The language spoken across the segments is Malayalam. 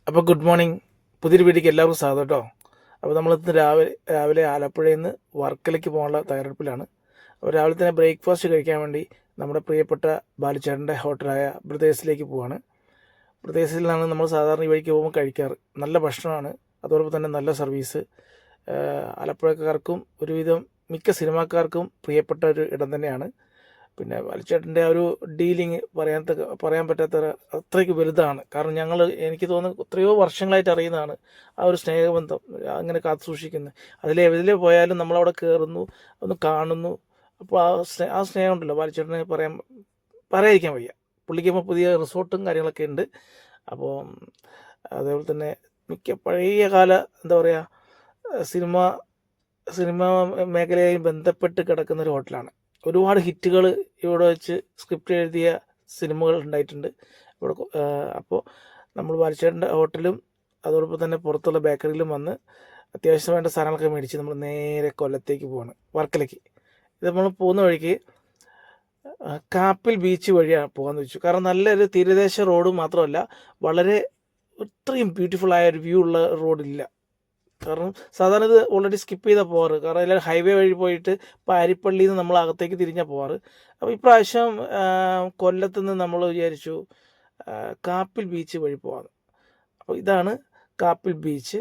അപ്പോൾ ഗുഡ് മോർണിംഗ്. പുതിയൊരു വീഡിയോക്ക് എല്ലാവർക്കും സ്വാഗതം കേട്ടോ. അപ്പോൾ നമ്മളിന്ന് രാവിലെ ആലപ്പുഴയിൽ നിന്ന് വർക്കലയ്ക്ക് പോകാനുള്ള തയ്യാറെടുപ്പിലാണ്. അപ്പോൾ രാവിലെ തന്നെ ബ്രേക്ക്ഫാസ്റ്റ് കഴിക്കാൻ വേണ്ടി നമ്മുടെ പ്രിയപ്പെട്ട ബാലുച്ചേട്ടൻ്റെ ഹോട്ടലായ ബ്രദേഴ്സിലേക്ക് പോവാണ്. ബ്രദേഴ്സിലാണ് നമ്മൾ സാധാരണ ഈ വഴിക്ക് പോകുമ്പോൾ കഴിക്കാറ്. നല്ല ഭക്ഷണമാണ്, അതോടൊപ്പം തന്നെ നല്ല സർവീസ്. ആലപ്പുഴക്കാർക്കും ഒരുവിധം മിക്ക സിനിമാക്കാർക്കും പ്രിയപ്പെട്ട ഒരു ഇടം തന്നെയാണ്. പിന്നെ ബാലുച്ചേട്ടൻ്റെ ആ ഒരു ഡീലിങ് പറയാൻ പറ്റാത്ത അത്രയ്ക്ക് വലുതാണ്. കാരണം എനിക്ക് തോന്നുന്നു എത്രയോ വർഷങ്ങളായിട്ട് അറിയുന്നതാണ് ആ ഒരു സ്നേഹബന്ധം അങ്ങനെ കാത്തു സൂക്ഷിക്കുന്നത്. എതിലെ പോയാലും നമ്മളവിടെ കയറുന്നു, ഒന്ന് കാണുന്നു. അപ്പോൾ ആ സ്നേഹം ഉണ്ടല്ലോ ബാലുച്ചേട്ടനെ പറയാതിരിക്കാൻ വയ്യ. പുള്ളിക്ക് പുതിയ റിസോർട്ടും കാര്യങ്ങളൊക്കെ ഉണ്ട്. അപ്പോൾ അതേപോലെ തന്നെ മിക്ക പഴയ കാല എന്താ പറയുക സിനിമ മേഖലയുമായി ബന്ധപ്പെട്ട് കിടക്കുന്ന ഒരു ഹോട്ടലാണ്. ഒരുപാട് ഹിറ്റുകൾ ഇവിടെ വെച്ച് സ്ക്രിപ്റ്റ് എഴുതിയ സിനിമകൾ ഉണ്ടായിട്ടുണ്ട് ഇവിടെ. അപ്പോൾ നമ്മൾ ബാലുച്ചേട്ടൻ്റെ ഹോട്ടലും അതോടൊപ്പം തന്നെ പുറത്തുള്ള ബേക്കറിയിലും വന്ന് അത്യാവശ്യം വേണ്ട സാധനങ്ങളൊക്കെ മേടിച്ച് നമ്മൾ നേരെ കൊല്ലത്തേക്ക് പോവാണ്, വർക്കലയ്ക്ക്. ഇത് നമ്മൾ പോകുന്ന വഴിക്ക് കാപ്പിൽ ബീച്ച് വഴിയാണ് പോകാമെന്ന് വെച്ചു. കാരണം നല്ലൊരു തീരദേശ റോഡ് മാത്രമല്ല, വളരെ ഇത്രയും ബ്യൂട്ടിഫുൾ ആയ ഒരു വ്യൂ ഉള്ള റോഡില്ല. കാരണം സാധാരണ ഇത് ഓൾറെഡി സ്കിപ്പ് ചെയ്താൽ പോകാറ്. കാരണം എല്ലാവരും ഹൈവേ വഴി പോയിട്ട് പാരിപ്പള്ളിയിൽ നിന്ന് നമ്മൾ അകത്തേക്ക് തിരിഞ്ഞാൽ പോകാറ്. അപ്പോൾ ഇപ്രാവശ്യം കൊല്ലത്ത് നിന്ന് നമ്മൾ വിചാരിച്ചു കാപ്പിൽ ബീച്ച് വഴി പോകാമെന്ന്. അപ്പോൾ ഇതാണ് കാപ്പിൽ ബീച്ച്.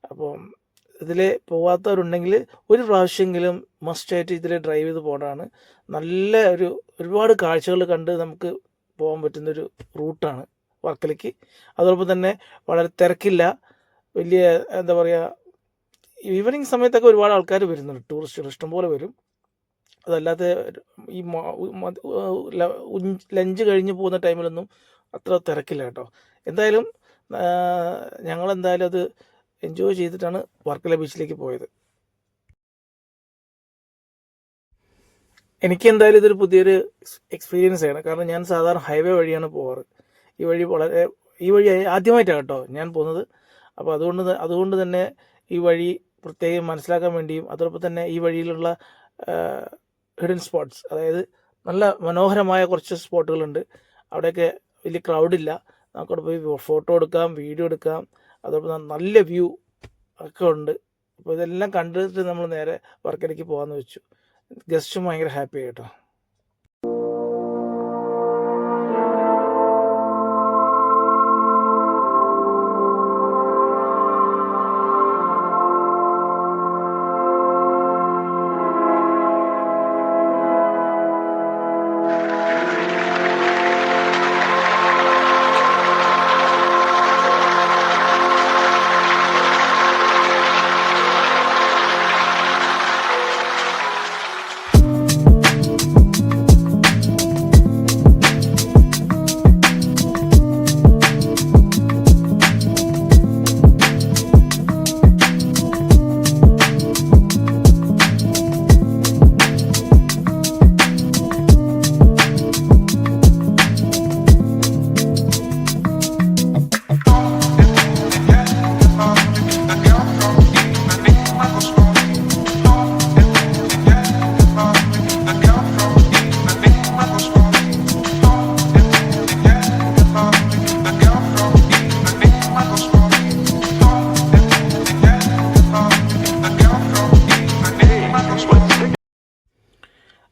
അപ്പോൾ ഇതിൽ പോകാത്തവരുണ്ടെങ്കിൽ ഒരു പ്രാവശ്യമെങ്കിലും മസ്റ്റായിട്ട് ഇതിൽ ഡ്രൈവ് ചെയ്ത് പോകേണ്ടതാണ്. നല്ല ഒരുപാട് കാഴ്ചകൾ കണ്ട് നമുക്ക് പോകാൻ പറ്റുന്നൊരു റൂട്ടാണ് വർക്കലയ്ക്ക്. അതോടൊപ്പം തന്നെ വളരെ തിരക്കില്ല. വലിയ എന്താ പറയുക, ഈവനിങ് സമയത്തൊക്കെ ഒരുപാട് ആൾക്കാർ വരുന്നുണ്ട്, ടൂറിസ്റ്റുകൾ ഇഷ്ടംപോലെ വരും. അതല്ലാതെ ഈ ലഞ്ച് കഴിഞ്ഞ് പോകുന്ന ടൈമിലൊന്നും അത്ര തിരക്കില്ല കേട്ടോ. എന്തായാലും ഞങ്ങളെന്തായാലും അത് എൻജോയ് ചെയ്തിട്ടാണ് വർക്കല ബീച്ചിലേക്ക് പോയത്. എനിക്ക് എന്തായാലും ഇതൊരു പുതിയൊരു എക്സ്പീരിയൻസ് ആണ്. കാരണം ഞാൻ സാധാരണ ഹൈവേ വഴിയാണ് പോകാറ്. ഈ വഴി ആദ്യമായിട്ടാണ് കേട്ടോ ഞാൻ പോകുന്നത്. അപ്പോൾ അതുകൊണ്ട് തന്നെ ഈ വഴി പ്രത്യേകം മനസ്സിലാക്കാൻ വേണ്ടിയും അതോടൊപ്പം തന്നെ ഈ വഴിയിലുള്ള ഹിഡൻ സ്പോട്ട്സ്, അതായത് നല്ല മനോഹരമായ കുറച്ച് സ്പോട്ടുകളുണ്ട്. അവിടെയൊക്കെ വലിയ ക്രൗഡില്ല, നമുക്കവിടെ പോയി ഫോട്ടോ എടുക്കാം, വീഡിയോ എടുക്കാം. അതോടൊപ്പം നല്ല വ്യൂ ഒക്കെ ഉണ്ട്. അപ്പോൾ ഇതെല്ലാം കണ്ടിട്ട് നമ്മൾ നേരെ വർക്കലയ്ക്ക് പോകാമെന്ന് വെച്ചു. ഗസ്റ്റും ഭയങ്കര ഹാപ്പി ആയിട്ടോ.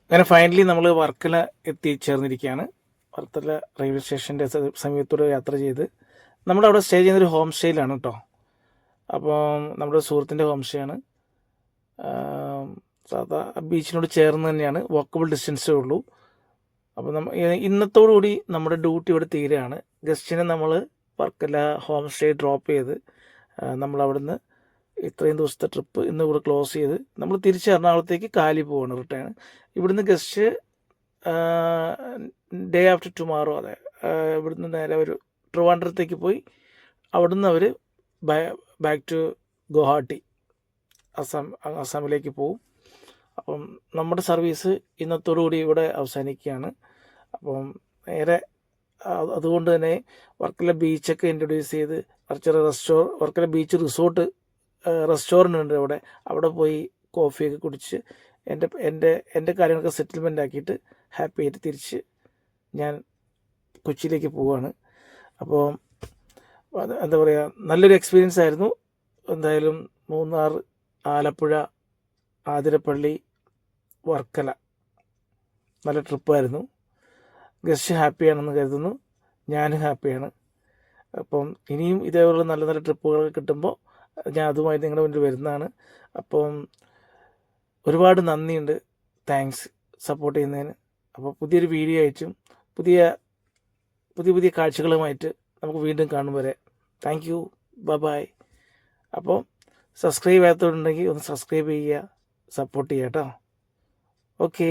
അങ്ങനെ ഫൈനലി നമ്മൾ വർക്കല എത്തിച്ചേർന്നിരിക്കുകയാണ്. വർക്കല റെയിൽവേ സ്റ്റേഷൻ്റെ സമീപത്തൂടെ യാത്ര ചെയ്ത് നമ്മളവിടെ സ്റ്റേ ചെയ്യുന്നൊരു ഹോം സ്റ്റേയിലാണ് കേട്ടോ. അപ്പോൾ നമ്മുടെ സുഹൃത്തിൻ്റെ ഹോം സ്റ്റേ ആണ്. സാധാ ബീച്ചിനോട് ചേർന്ന് തന്നെയാണ്, വാക്കബിൾ ഡിസ്റ്റൻസേ ഉള്ളൂ. അപ്പോൾ ഇന്നത്തോടുകൂടി നമ്മുടെ ഡ്യൂട്ടി ഇവിടെ തീരുകയാണ്. ഗസ്റ്റിനെ നമ്മൾ വർക്കല ഹോം സ്റ്റേ ഡ്രോപ്പ് ചെയ്ത് നമ്മളവിടുന്ന് ഇത്രയും ദിവസത്തെ ട്രിപ്പ് ഇന്ന് ഇവിടെ ക്ലോസ് ചെയ്ത് നമ്മൾ തിരിച്ച് എറണാകുളത്തേക്ക് കാലി പോവാണ്, റിട്ടേൺ. ഇവിടുന്ന് ഗസ്റ്റ് ഡേ ആഫ്റ്റർ ടുമാറോ, അതെ, ഇവിടുന്ന് നേരെ ഒരു ട്രിവാൻഡ്രത്തേക്ക് പോയി അവിടുന്ന് അവർ ബാക്ക് ടു ഗുവാഹട്ടി, അസാമിലേക്ക് പോവും. അപ്പം നമ്മുടെ സർവീസ് ഇന്നത്തോടുകൂടി ഇവിടെ അവസാനിക്കുകയാണ്. അപ്പം നേരെ അതുകൊണ്ട് തന്നെ വർക്കല ബീച്ചൊക്കെ ഇൻട്രൊഡ്യൂസ് ചെയ്ത് വർക്കല ബീച്ച് റിസോർട്ട് റെസ്റ്റോറൻ്റ് ഉണ്ട് അവിടെ പോയി കോഫിയൊക്കെ കുടിച്ച് എൻ്റെ കാര്യങ്ങളൊക്കെ സെറ്റിൽമെൻ്റ് ആക്കിയിട്ട് ഹാപ്പി ആയിട്ട് തിരിച്ച് ഞാൻ കൊച്ചിയിലേക്ക് പോവുകയാണ്. അപ്പോൾ എന്താ പറയുക, നല്ലൊരു എക്സ്പീരിയൻസ് ആയിരുന്നു. എന്തായാലും മൂന്നാർ, ആലപ്പുഴ, ആതിരപ്പള്ളി, വർക്കല നല്ല ട്രിപ്പായിരുന്നു. ഗസ്റ്റ് ഹാപ്പിയാണെന്ന് കരുതുന്നു. ഞാനും ഹാപ്പിയാണ്. അപ്പം ഇനിയും ഇതേപോലുള്ള നല്ല നല്ല ട്രിപ്പുകൾ കിട്ടുമ്പോൾ ഞാൻ അതുമായി നിങ്ങളുടെ മുന്നിൽ വരുന്നതാണ്. അപ്പം ഒരുപാട് നന്ദിയുണ്ട്, താങ്ക്സ് സപ്പോർട്ട് ചെയ്യുന്നതിന്. അപ്പോൾ പുതിയൊരു വീഡിയോ അയച്ചും പുതിയ പുതിയ പുതിയ കാഴ്ചകളുമായിട്ട് നമുക്ക് വീണ്ടും കാണും വരെ താങ്ക് യു, ബൈ. അപ്പോൾ സബ്സ്ക്രൈബ് ചെയ്യാത്തവരുണ്ടെങ്കിൽ ഒന്ന് സബ്സ്ക്രൈബ് ചെയ്യുക, സപ്പോർട്ട് ചെയ്യുക കേട്ടോ. ഓക്കേ.